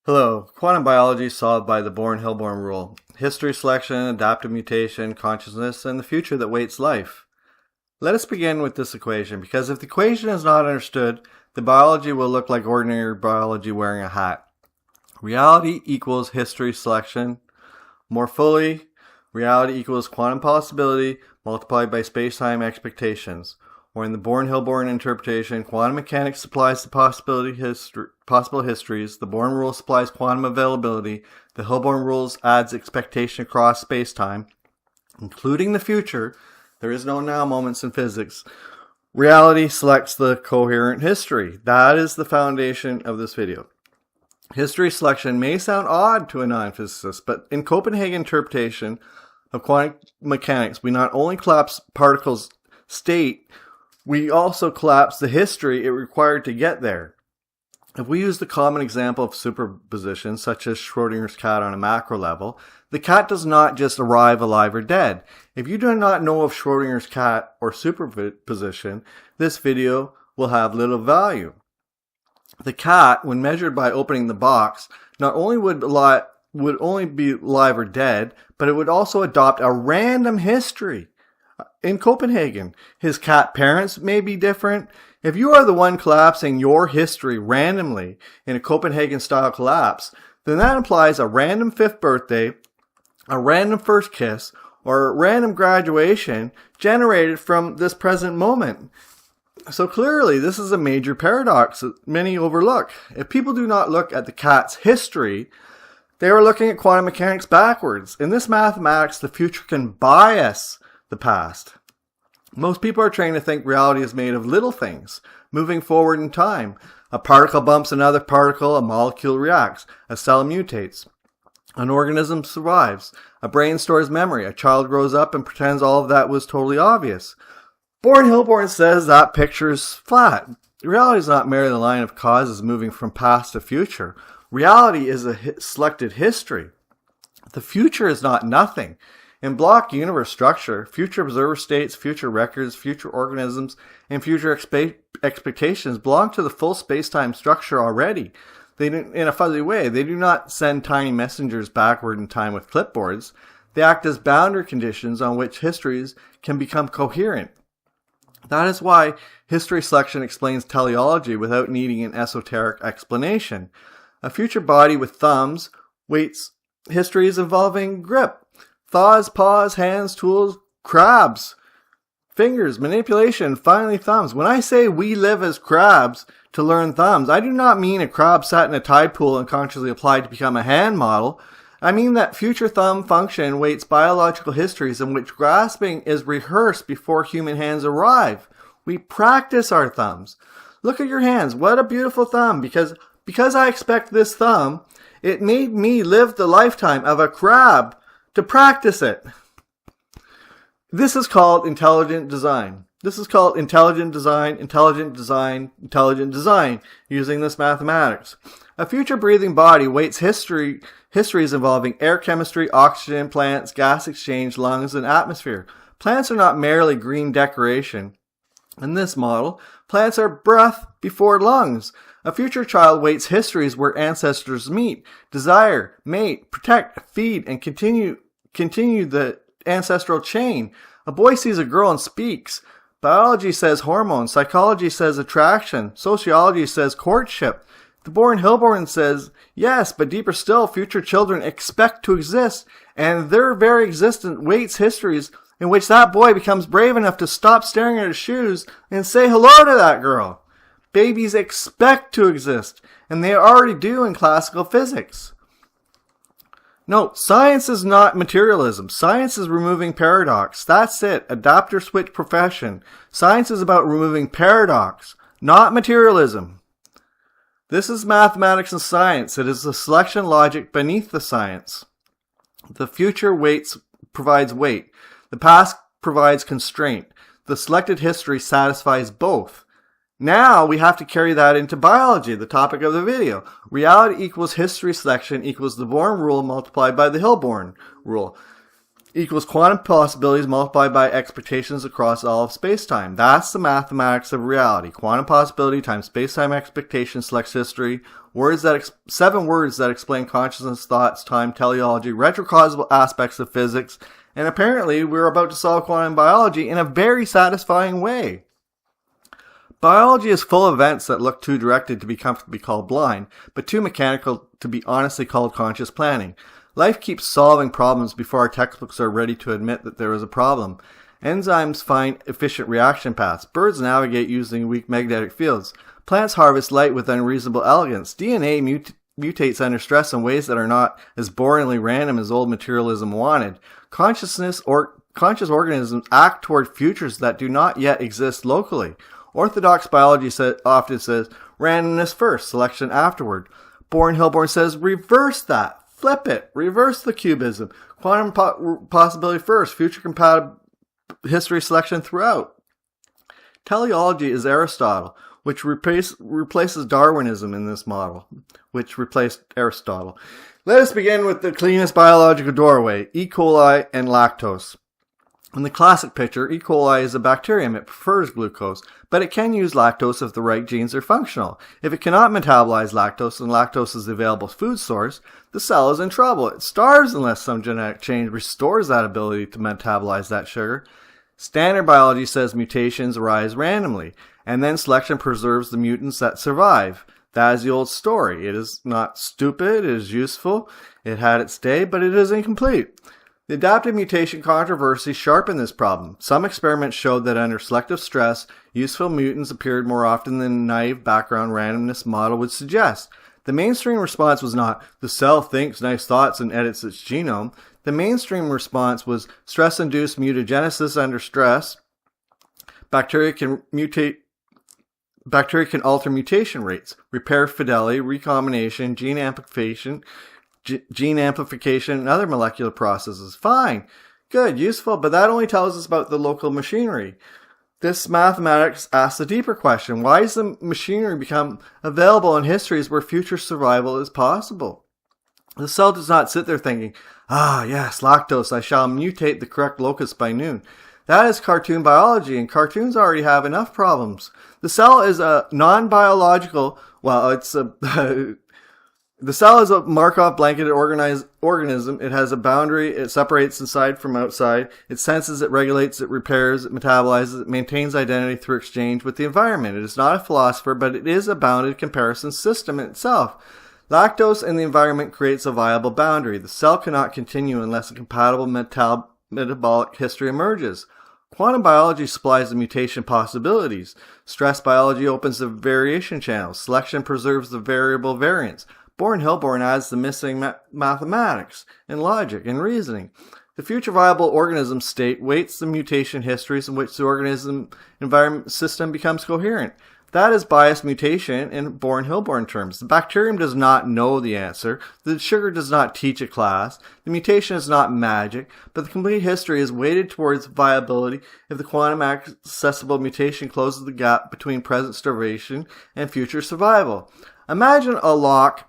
Hello, quantum biology solved by the Born-Hilborn rule. History selection, adaptive mutation, consciousness, and the future that waits life. Let us begin with this equation, because if the equation is not understood, the biology will look like ordinary biology wearing a hat. Reality equals history selection. More fully, reality equals quantum possibility multiplied by spacetime expectations. Or in the Born-Hilborn interpretation, quantum mechanics supplies the possible histories, the Born rule supplies quantum availability, the Hilborn rules adds expectation across spacetime, including the future. There is no now moments in physics. Reality selects the coherent history. That is the foundation of this video. History selection may sound odd to a non-physicist, but in Copenhagen interpretation of quantum mechanics, we not only collapse particles' state, we also collapse the history it required to get there. If we use the common example of superposition, such as Schrodinger's cat on a macro level, the cat does not just arrive alive or dead. If you do not know of Schrodinger's cat or superposition, this video will have little value. The cat, when measured by opening the box, not only would only be alive or dead, but it would also adopt a random history. In Copenhagen, his cat parents may be different. If you are the one collapsing your history randomly in a Copenhagen-style collapse, then that implies a random 5th birthday, a random first kiss, or a random graduation generated from this present moment. So clearly, this is a major paradox that many overlook. If people do not look at the cat's history, they are looking at quantum mechanics backwards. In this mathematics, the future can bias the past. Most people are trained to think reality is made of little things, moving forward in time. A particle bumps another particle, a molecule reacts, a cell mutates, an organism survives, a brain stores memory, a child grows up and pretends all of that was totally obvious. Born-Hilborn says that picture is flat. Reality is not merely the line of causes moving from past to future. Reality is a selected history. The future is not nothing. In block universe structure, future observer states, future records, future organisms, and future expectations belong to the full space-time structure already. They do, in a fuzzy way, they do not send tiny messengers backward in time with clipboards. They act as boundary conditions on which histories can become coherent. That is why history selection explains teleology without needing an esoteric explanation. A future body with thumbs waits histories involving grip, thaws, paws, hands, tools, crabs, fingers, manipulation, finally thumbs. When I say we live as crabs to learn thumbs, I do not mean a crab sat in a tide pool and consciously applied to become a hand model. I mean that future thumb function waits biological histories in which grasping is rehearsed before human hands arrive. We practice our thumbs. Look at your hands. What a beautiful thumb. Because I expect this thumb, it made me live the lifetime of a crab to practice it. This is called intelligent design. This is called intelligent design, intelligent design, intelligent design, using this mathematics. A future breathing body waits histories involving air chemistry, oxygen, plants, gas exchange, lungs, and atmosphere. Plants are not merely green decoration. In this model, plants are breath before lungs. A future child waits histories where ancestors meet, desire, mate, protect, feed, and continue the ancestral chain. A boy sees a girl and speaks. Biology says hormones. Psychology says attraction. Sociology says courtship. The Born-Hilborn says, yes, but deeper still, future children expect to exist, and their very existence waits histories in which that boy becomes brave enough to stop staring at his shoes and say hello to that girl. Babies expect to exist, and they already do in classical physics. Note, science is not materialism. Science is removing paradox. That's it. Adapter switch profession. Science is about removing paradox, not materialism. This is mathematics and science. It is the selection logic beneath the science. The future provides weight. The past provides constraint. The selected history satisfies both. Now we have to carry that into biology, the topic of the video. Reality equals history selection equals the Born rule multiplied by the Hilborn rule equals quantum possibilities multiplied by expectations across all of spacetime. That's the mathematics of reality. Quantum possibility times spacetime expectation selects history. 7 words that explain consciousness, thoughts, time, teleology, retrocausal aspects of physics, and apparently we're about to solve quantum biology in a very satisfying way. Biology is full of events that look too directed to be comfortably called blind, but too mechanical to be honestly called conscious planning. Life keeps solving problems before our textbooks are ready to admit that there is a problem. Enzymes find efficient reaction paths. Birds navigate using weak magnetic fields. Plants harvest light with unreasonable elegance. DNA mutates under stress in ways that are not as boringly random as old materialism wanted. Conscious organisms act toward futures that do not yet exist locally. Orthodox biology often says randomness first, selection afterward. Born-Hilborn says reverse that, flip it, reverse the cubism. Quantum possibility first, future compatible history selection throughout. Teleology is Aristotle, which replaces Darwinism in this model, which replaced Aristotle. Let us begin with the cleanest biological doorway, E. coli and lactose. In the classic picture, E. coli is a bacterium. It prefers glucose, but it can use lactose if the right genes are functional. If it cannot metabolize lactose and lactose is the available food source, the cell is in trouble. It starves unless some genetic change restores that ability to metabolize that sugar. Standard biology says mutations arise randomly, and then selection preserves the mutants that survive. That is the old story. It is not stupid, it is useful, it had its day, but it is incomplete. The adaptive mutation controversy sharpened this problem. Some experiments showed that under selective stress, useful mutants appeared more often than the naive background randomness model would suggest. The mainstream response was not, the cell thinks nice thoughts and edits its genome. The mainstream response was stress-induced mutagenesis under stress. Bacteria can alter mutation rates, repair fidelity, recombination, gene amplification, and other molecular processes. Fine, good, useful, but that only tells us about the local machinery. This mathematics asks a deeper question. Why does the machinery become available in histories where future survival is possible? The cell does not sit there thinking, yes, lactose, I shall mutate the correct locus by noon. That is cartoon biology, and cartoons already have enough problems. The cell is a non-biological, the cell is a Markov blanketed organism. It has a boundary. It separates inside from outside. It senses, it regulates, it repairs, it metabolizes, it maintains identity through exchange with the environment. It is not a philosopher, but it is a bounded comparison system itself. Lactose in the environment creates a viable boundary. The cell cannot continue unless a compatible metabolic history emerges. Quantum biology supplies the mutation possibilities. Stress biology opens the variation channels. Selection preserves the variable variance. Born-Hilborn adds the missing mathematics and logic and reasoning. The future viable organism state weights the mutation histories in which the organism environment system becomes coherent. That is biased mutation in Born-Hilborn terms. The bacterium does not know the answer. The sugar does not teach a class. The mutation is not magic, but the complete history is weighted towards viability if the quantum accessible mutation closes the gap between present starvation and future survival. Imagine a lock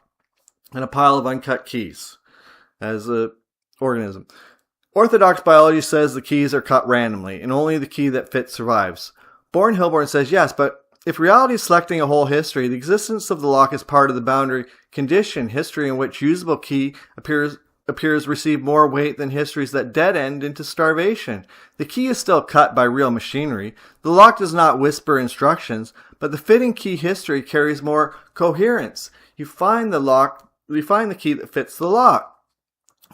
and a pile of uncut keys as an organism. Orthodox biology says the keys are cut randomly, and only the key that fits survives. Born-Hilborn says yes, but if reality is selecting a whole history, the existence of the lock is part of the boundary condition, history in which usable key appears receive more weight than histories that dead end into starvation. The key is still cut by real machinery. The lock does not whisper instructions, but the fitting key history carries more coherence. You find the key that fits the lock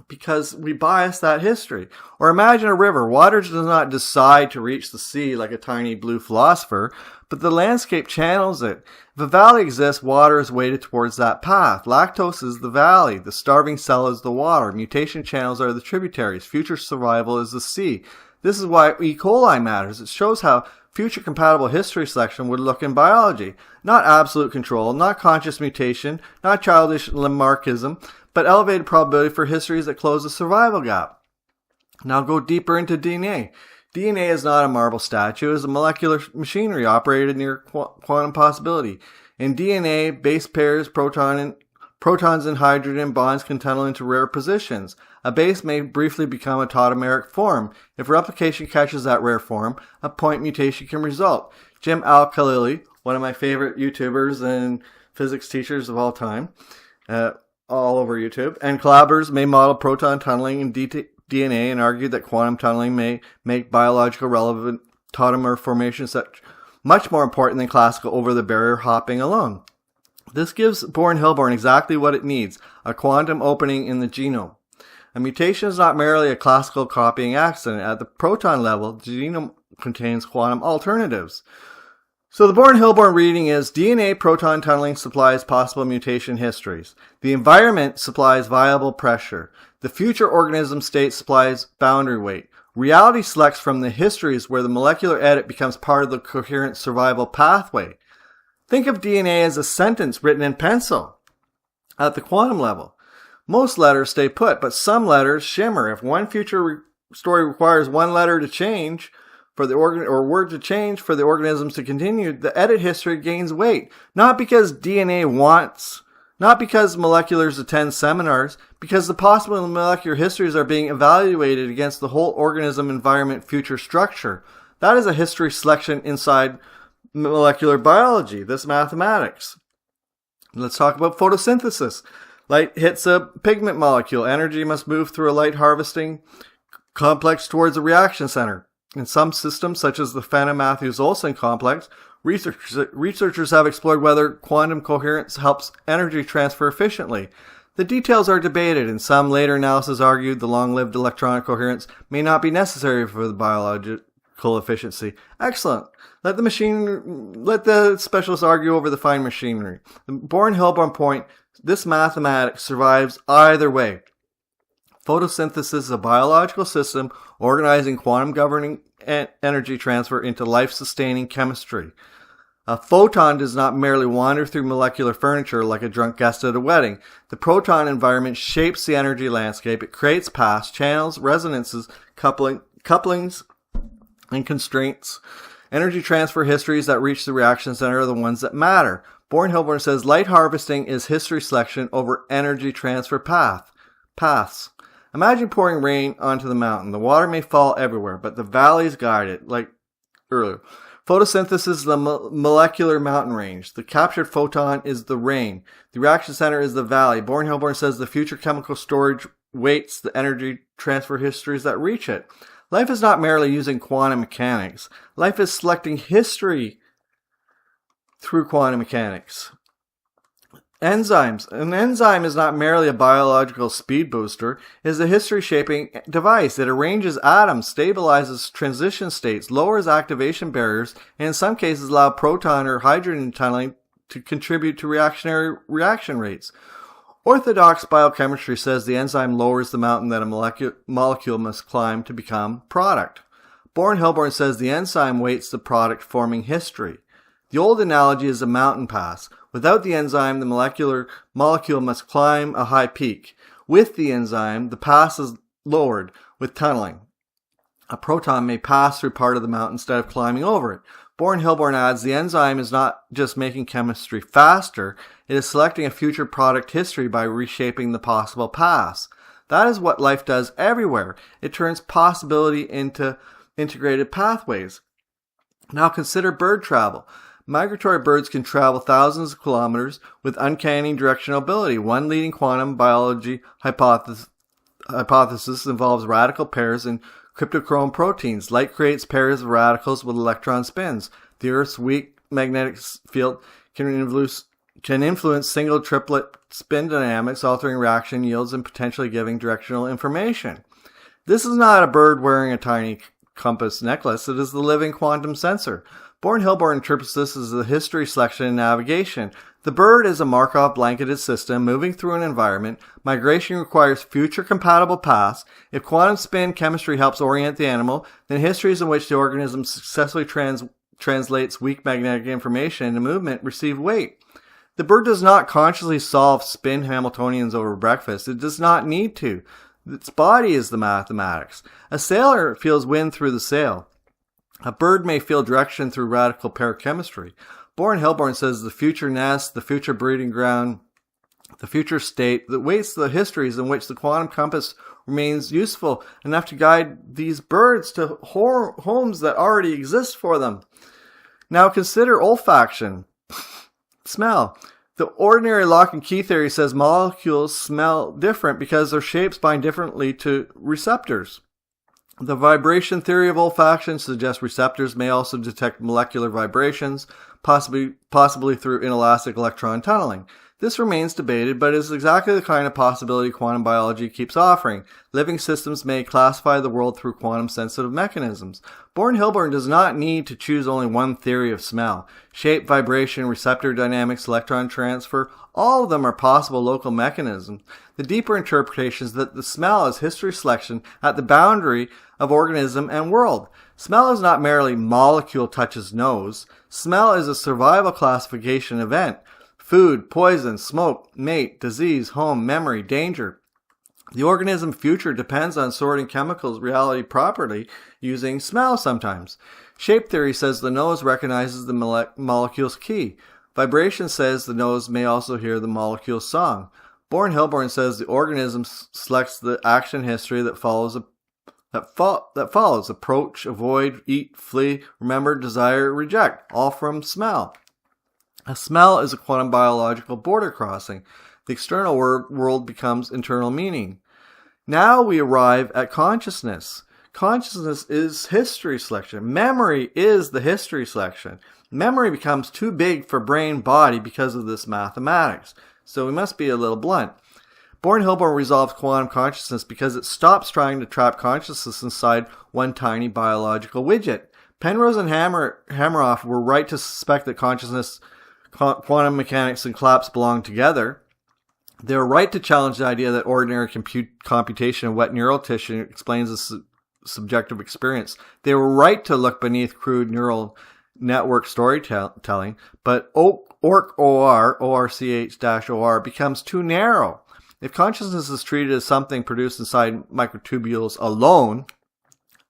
because we bias that history. Or imagine a river. Water does not decide to reach the sea like a tiny blue philosopher, but the landscape channels it. If a valley exists, water is weighted towards that path. Lactose is the valley. The starving cell is the water. Mutation channels are the tributaries. Future survival is the sea. This is why E. coli matters. It shows how future compatible history selection would look in biology. Not absolute control, not conscious mutation, not childish Lamarckism, but elevated probability for histories that close the survival gap. Now go deeper into DNA. DNA is not a marble statue. It is a molecular machinery operated near quantum possibility. In DNA, base pairs, protons and hydrogen bonds can tunnel into rare positions. A base may briefly become a tautomeric form. If replication catches that rare form, a point mutation can result. Jim Al-Khalili, one of my favorite YouTubers and physics teachers of all time, all over YouTube, and collaborators may model proton tunneling in DNA and argue that quantum tunneling may make biological relevant tautomer formations much more important than classical over-the-barrier hopping alone. This gives Born-Hilborn exactly what it needs, a quantum opening in the genome. A mutation is not merely a classical copying accident. At the proton level, the genome contains quantum alternatives. So the Born-Hilborn reading is DNA proton tunneling supplies possible mutation histories. The environment supplies viable pressure. The future organism state supplies boundary weight. Reality selects from the histories where the molecular edit becomes part of the coherent survival pathway. Think of DNA as a sentence written in pencil. At the quantum level, most letters stay put, but some letters shimmer. If one future story requires one letter to change for the word to change for the organisms to continue, the edit history gains weight. Not because DNA wants, not because moleculars attend seminars, because the possible molecular histories are being evaluated against the whole organism environment future structure. That is a history selection inside molecular biology, this mathematics. Let's talk about photosynthesis. Light hits a pigment molecule. Energy must move through a light harvesting complex towards a reaction center. In some systems, such as the Fana-Matthews-Olsen complex, researchers have explored whether quantum coherence helps energy transfer efficiently. The details are debated, and some later analysis argued the long-lived electronic coherence may not be necessary for the biological efficiency. Excellent. Let the specialists argue over the fine machinery. The Born-Hilborn point, this mathematics survives either way. Photosynthesis is a biological system organizing quantum governing energy transfer into life-sustaining chemistry. A photon does not merely wander through molecular furniture like a drunk guest at a wedding. The proton environment shapes the energy landscape. It creates paths, channels, resonances, couplings, and constraints. Energy transfer histories that reach the reaction center are the ones that matter. Born-Hilborn says light harvesting is history selection over energy transfer paths. Imagine pouring rain onto the mountain. The water may fall everywhere, but the valleys guide it, like earlier. Photosynthesis is the molecular mountain range. The captured photon is the rain. The reaction center is the valley. Born-Hilborn says the future chemical storage weights the energy transfer histories that reach it. Life is not merely using quantum mechanics. Life is selecting history through quantum mechanics. Enzymes. An enzyme is not merely a biological speed booster. It is a history-shaping device. It arranges atoms, stabilizes transition states, lowers activation barriers, and in some cases allows proton or hydrogen tunneling to contribute to reactionary reaction rates. Orthodox biochemistry says the enzyme lowers the mountain that a molecule must climb to become product. Born-Hilborn says the enzyme weights the product forming history. The old analogy is a mountain pass. Without the enzyme, the molecule must climb a high peak. With the enzyme, the pass is lowered with tunneling. A proton may pass through part of the mountain instead of climbing over it. Born-Hilborn adds the enzyme is not just making chemistry faster, it is selecting a future product history by reshaping the possible paths. That is what life does everywhere. It turns possibility into integrated pathways. Now consider bird travel. Migratory birds can travel thousands of kilometers with uncanny directional ability. One leading quantum biology hypothesis involves radical pairs in cryptochrome proteins. Light creates pairs of radicals with electron spins. The Earth's weak magnetic field can influence single triplet spin dynamics, altering reaction yields and potentially giving directional information. This is not a bird wearing a tiny compass necklace. It is the living quantum sensor. Born-Hilborn interprets this as a history selection and navigation. The bird is a Markov blanketed system moving through an environment. Migration requires future compatible paths. If quantum spin chemistry helps orient the animal, then histories in which the organism successfully translates weak magnetic information into movement receive weight. The bird does not consciously solve spin Hamiltonians over breakfast. It does not need to. Its body is the mathematics. A sailor feels wind through the sail. A bird may feel direction through radical pair chemistry. Born-Hilborn says the future nest, the future breeding ground, the future state that weights the histories in which the quantum compass remains useful enough to guide these birds to homes that already exist for them. Now consider olfaction. Smell. The ordinary lock and key theory says molecules smell different because their shapes bind differently to receptors. The vibration theory of olfaction suggests receptors may also detect molecular vibrations, possibly through inelastic electron tunneling. This remains debated, but is exactly the kind of possibility quantum biology keeps offering. Living systems may classify the world through quantum-sensitive mechanisms. Born-Hilborn does not need to choose only one theory of smell. Shape, vibration, receptor dynamics, electron transfer, all of them are possible local mechanisms. The deeper interpretation is that the smell is history selection at the boundary of organism and world. Smell is not merely molecule touches nose. Smell is a survival classification event. Food, poison, smoke, mate, disease, home, memory, danger. The organism future depends on sorting chemicals reality properly using smell sometimes. Shape theory says the nose recognizes the molecule's key. Vibration says the nose may also hear the molecule's song. Born-Hilborn says the organism selects the action history that follows approach, avoid, eat, flee, remember, desire, reject, all from smell. A smell is a quantum biological border crossing. The external world becomes internal meaning. Now we arrive at consciousness. Consciousness is history selection. Memory is the history selection. Memory becomes too big for brain-body because of this mathematics. So we must be a little blunt. Born-Hilborn resolves quantum consciousness because it stops trying to trap consciousness inside one tiny biological widget. Penrose and Hameroff were right to suspect that consciousness, quantum mechanics, and collapse belong together. They were right to challenge the idea that ordinary computation of wet neural tissue explains the subjective experience. They were right to look beneath crude neural network storytelling, but ORCH-OR, ORCH-OR, becomes too narrow. If consciousness is treated as something produced inside microtubules alone,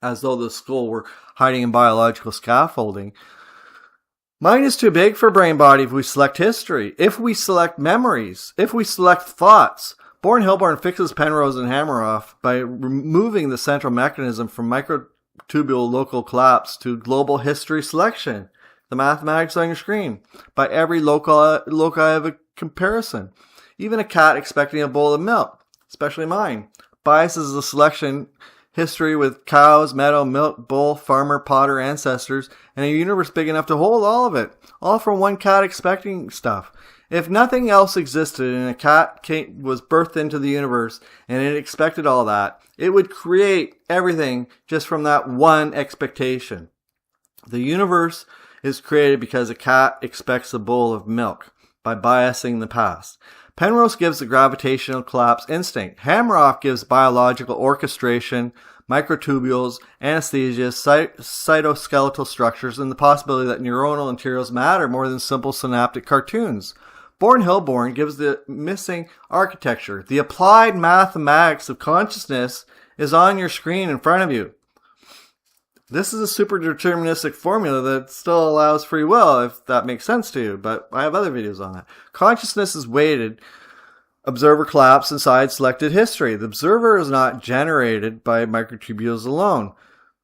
as though the skull were hiding in biological scaffolding, mind is too big for brain body if we select history, if we select memories, if we select thoughts. Born-Hilborn fixes Penrose and Hameroff by removing the central mechanism from microtubule local collapse to global history selection. The mathematics on your screen. By every loci of a comparison. Even a cat expecting a bowl of milk, especially mine, biases the selection history with cows, meadow, milk, bull, farmer, potter, ancestors, and a universe big enough to hold all of it, all from one cat expecting stuff. If nothing else existed and a cat was birthed into the universe and it expected all that, it would create everything just from that one expectation. The universe is created because a cat expects a bowl of milk by biasing the past. Penrose gives the gravitational collapse instinct. Hameroff gives biological orchestration, microtubules, anesthesia, cytoskeletal structures, and the possibility that neuronal interiors matter more than simple synaptic cartoons. Born-Hilborn gives the missing architecture. The applied mathematics of consciousness is on your screen in front of you. This is a super deterministic formula that still allows free will, if that makes sense to you, but I have other videos on that. Consciousness is weighted. Observer collapse inside selected history. The observer is not generated by microtubules alone.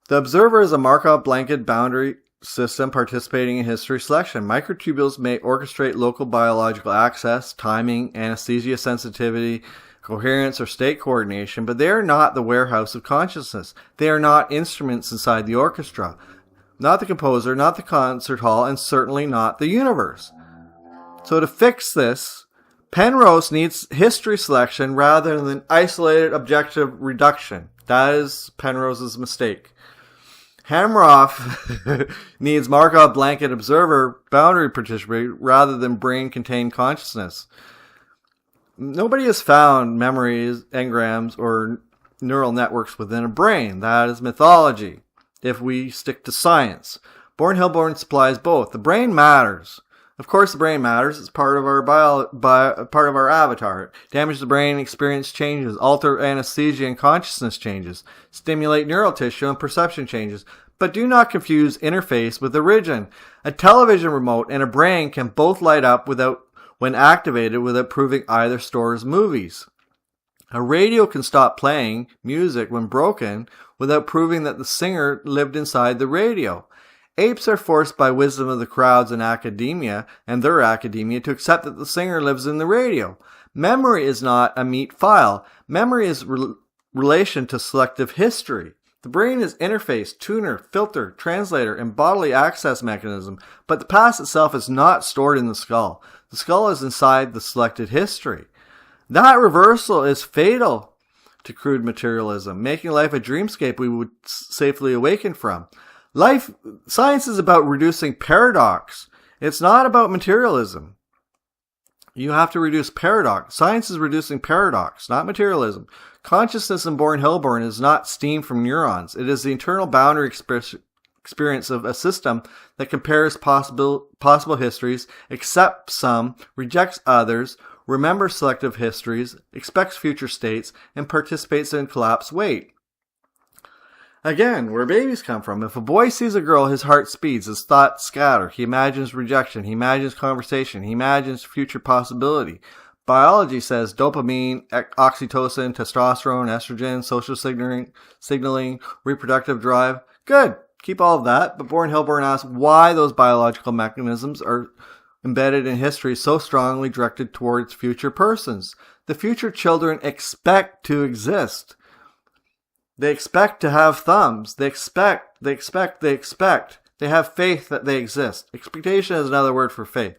The observer is a Markov blanket boundary system participating in history selection. Microtubules may orchestrate local biological access, timing, anesthesia sensitivity, coherence, or state coordination, but they are not the warehouse of consciousness. They are not instruments inside the orchestra. Not the composer, not the concert hall, and certainly not the universe. So to fix this, Penrose needs history selection rather than isolated objective reduction. That is Penrose's mistake. Hameroff needs Markov blanket observer boundary participation rather than brain-contained consciousness. Nobody has found memories, engrams, or neural networks within a brain. That is mythology, if we stick to science. Born-Hilborn supplies both. The brain matters. Of course, the brain matters. It's part of our part of our avatar. Damage the brain, experience changes. Alter anesthesia and consciousness changes. Stimulate neural tissue and perception changes. But do not confuse interface with origin. A television remote and a brain can both light up when activated without proving either stores movies. A radio can stop playing music when broken without proving that the singer lived inside the radio. Apes are forced by wisdom of the crowds and academia to accept that the singer lives in the radio. Memory is not a meat file. Memory is relation to selective history. The brain is interface, tuner, filter, translator, and bodily access mechanism, but the past itself is not stored in the skull. The skull is inside the selected history. That reversal is fatal to crude materialism, making life a dreamscape we would safely awaken from. Science is about reducing paradox. It's not about materialism. You have to reduce paradox. Science is reducing paradox, not materialism. Consciousness in Born-Hilborn is not steam from neurons. It is the internal boundary experience of a system that compares possible histories, accepts some, rejects others, remembers selective histories, expects future states, and participates in collapse wait. Again, where babies come from. If a boy sees a girl, his heart speeds, his thoughts scatter. He imagines rejection. He imagines conversation. He imagines future possibility. Biology says dopamine, oxytocin, testosterone, estrogen, social signaling, reproductive drive. Good. Keep all of that. But Born-Hilborn asks why those biological mechanisms are embedded in history so strongly directed towards future persons. The future children expect to exist. They expect to have thumbs. They expect. They have faith that they exist. Expectation is another word for faith.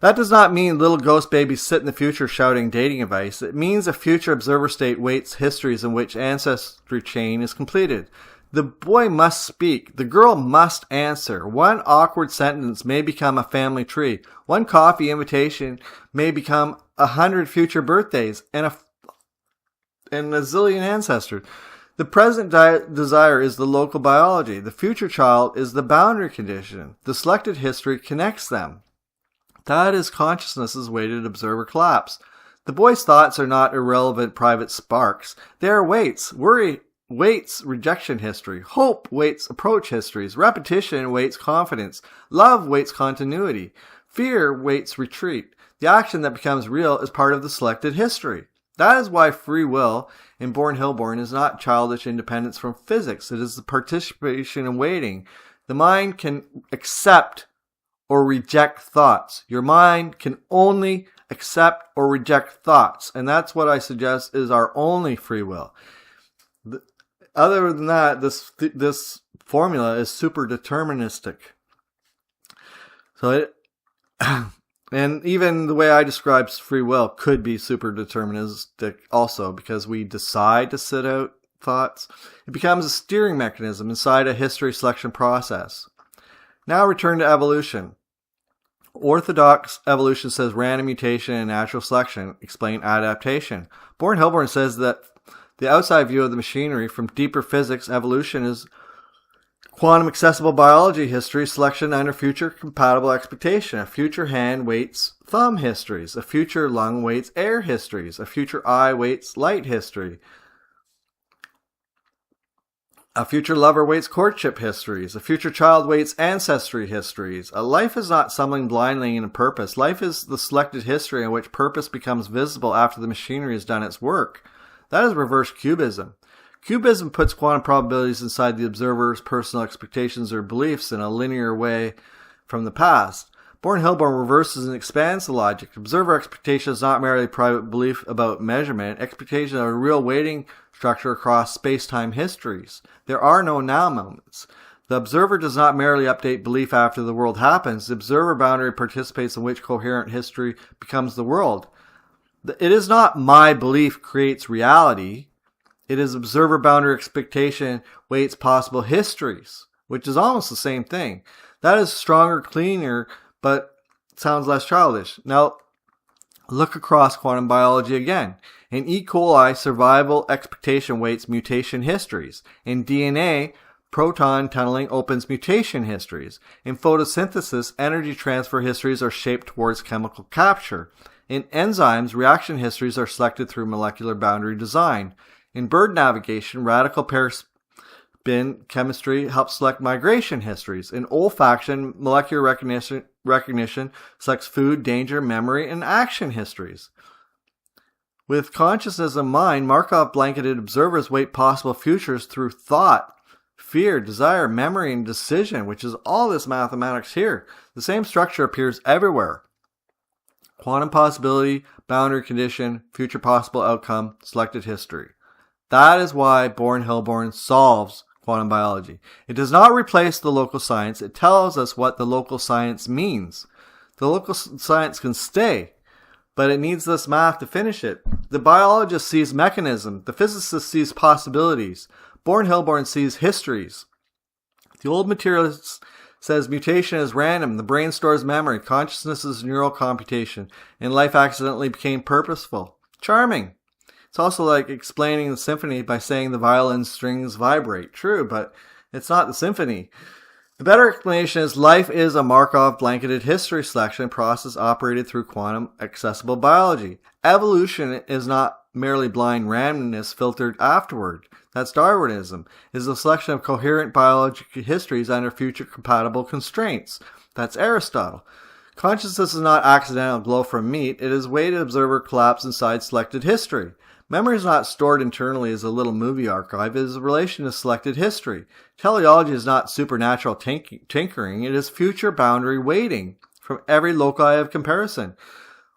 That does not mean little ghost babies sit in the future shouting dating advice. It means a future observer state waits histories in which ancestry chain is completed. The boy must speak. The girl must answer. One awkward sentence may become a family tree. One coffee invitation may become 100 future birthdays and a zillion ancestors. The present desire is the local biology. The future child is the boundary condition. The selected history connects them. That is consciousness's weighted observer collapse. The boy's thoughts are not irrelevant private sparks. They are weights. Worry waits rejection history. Hope waits approach histories. Repetition waits confidence. Love waits continuity. Fear waits retreat. The action that becomes real is part of the selected history. That is why free will in Born-Hilborn is not childish independence from physics. It is the participation in waiting. The mind can accept or reject thoughts. Your mind can only accept or reject thoughts. And that's what I suggest is our only free will. Other than that, this formula is super deterministic. So and even the way I describe free will could be super deterministic also, because we decide to sit out thoughts. It becomes a steering mechanism inside a history selection process. Now return to evolution. Orthodox evolution says random mutation and natural selection explain adaptation. Born-Hilborn says that the outside view of the machinery from deeper physics evolution is quantum accessible biology history selection under future compatible expectation. A future hand waits thumb histories. A future lung waits air histories. A future eye waits light history. A future lover waits courtship histories. A future child waits ancestry histories. A life is not something blindly in a purpose. Life is the selected history in which purpose becomes visible after the machinery has done its work. That is reverse cubism. Cubism puts quantum probabilities inside the observer's personal expectations or beliefs in a linear way from the past. Born-Hilborn reverses and expands the logic. Observer expectation is not merely private belief about measurement. Expectation of a real weighting structure across space-time histories. There are no now moments. The observer does not merely update belief after the world happens. The observer boundary participates in which coherent history becomes the world. It is not my belief creates reality. It is observer boundary expectation weights possible histories, which is almost the same thing. That is stronger, cleaner, but sounds less childish. Now, look across quantum biology again. In E. coli, survival expectation weights mutation histories. In DNA, proton tunneling opens mutation histories. In photosynthesis, energy transfer histories are shaped towards chemical capture. In enzymes, reaction histories are selected through molecular boundary design. In bird navigation, radical pair spin chemistry helps select migration histories. In olfaction, molecular recognition selects food, danger, memory, and action histories. With consciousness in mind, Markov blanketed observers weight possible futures through thought fear, desire, memory, and decision, which is all this mathematics here. The same structure appears everywhere. Quantum possibility, boundary condition, future possible outcome, selected history. That is why Born-Hilborn solves quantum biology. It does not replace the local science. It tells us what the local science means. The local science can stay, but it needs this math to finish it. The biologist sees mechanism. The physicist sees possibilities. Born-Hilborn sees histories. The old materialist says mutation is random. The brain stores memory. Consciousness is neural computation. And life accidentally became purposeful. Charming. It's also like explaining the symphony by saying the violin strings vibrate. True, but it's not the symphony. The better explanation is life is a Markov blanketed history selection process operated through quantum accessible biology. Evolution is not merely blind randomness filtered afterward. That's Darwinism. It is a selection of coherent biological histories under future compatible constraints. That's Aristotle. Consciousness is not accidental glow from meat. It is weighted observer collapse inside selected history. Memory is not stored internally as a little movie archive. It is a relation to selected history. Teleology is not supernatural tinkering. It is future boundary weighting from every loci of comparison.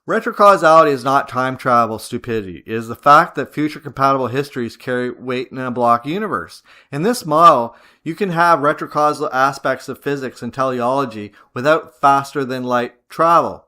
Retrocausality is not time travel stupidity. It is the fact that future compatible histories carry weight in a block universe. In this model, you can have retrocausal aspects of physics and teleology without faster than light travel.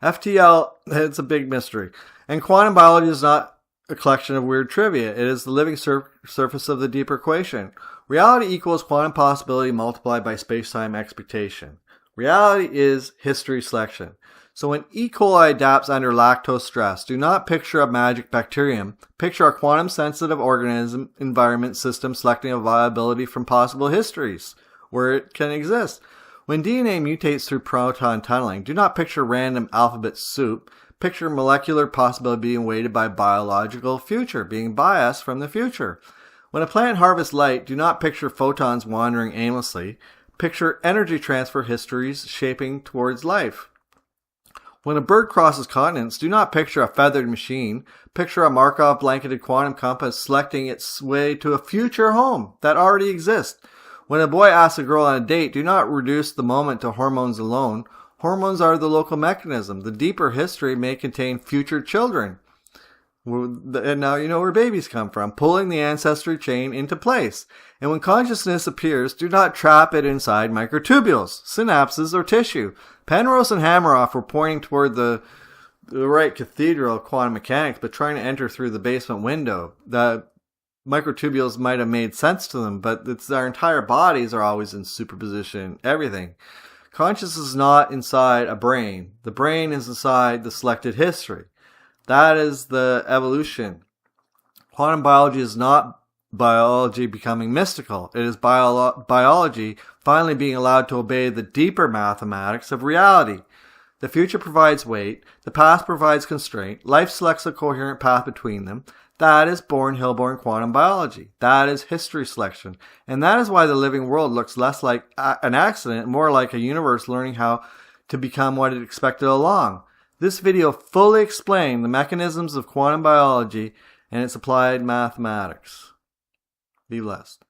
FTL, it's a big mystery. And quantum biology is not a collection of weird trivia. It is the living surface of the deeper equation. Reality equals quantum possibility multiplied by space-time expectation. Reality is history selection. So when E. coli adapts under lactose stress, do not picture a magic bacterium. Picture a quantum-sensitive organism environment system selecting a viability from possible histories where it can exist. When DNA mutates through proton tunneling, do not picture random alphabet soup. Picture molecular possibility being weighted by biological future, being biased from the future. When a plant harvests light, do not picture photons wandering aimlessly. Picture energy transfer histories shaping towards life. When a bird crosses continents, do not picture a feathered machine. Picture a Markov blanketed quantum compass selecting its way to a future home that already exists. When a boy asks a girl on a date, do not reduce the moment to hormones alone. Hormones are the local mechanism. The deeper history may contain future children. And now you know where babies come from, pulling the ancestry chain into place. And when consciousness appears, do not trap it inside microtubules, synapses, or tissue. Penrose and Hameroff were pointing toward the right cathedral of quantum mechanics, but trying to enter through the basement window. The microtubules might have made sense to them, but our entire bodies are always in superposition, everything. Consciousness is not inside a brain. The brain is inside the selected history. That is the evolution. Quantum biology is not biology becoming mystical. It is biology finally being allowed to obey the deeper mathematics of reality. The future provides weight. The past provides constraint. Life selects a coherent path between them. That is Born-Hilborn quantum biology. That is history selection. And that is why the living world looks less like an accident, more like a universe learning how to become what it expected along. This video fully explained the mechanisms of quantum biology and its applied mathematics. Be blessed.